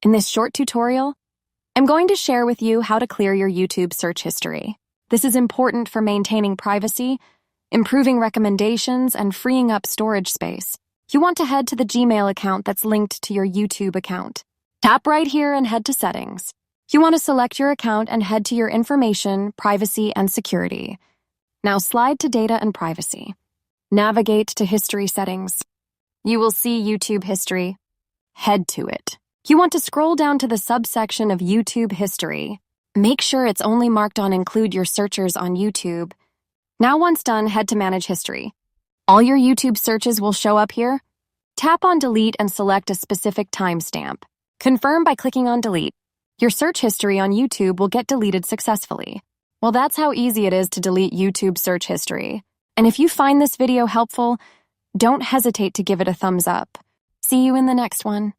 In this short tutorial, I'm going to share with you how to clear your YouTube search history. This is important for maintaining privacy, improving recommendations, and freeing up storage space. You want to head to the Gmail account that's linked to your YouTube account. Tap right here and head to Settings. You want to select your account and head to your Information, Privacy, and Security. Now slide to Data and Privacy. Navigate to History Settings. You will see YouTube History. Head to it. You want to scroll down to the subsection of YouTube History. Make sure it's only marked on Include Your Searchers on YouTube. Now once done, head to Manage History. All your YouTube searches will show up here. Tap on Delete and select a specific timestamp. Confirm by clicking on Delete. Your search history on YouTube will get deleted successfully. Well, that's how easy it is to delete YouTube search history. And if you find this video helpful, don't hesitate to give it a thumbs up. See you in the next one.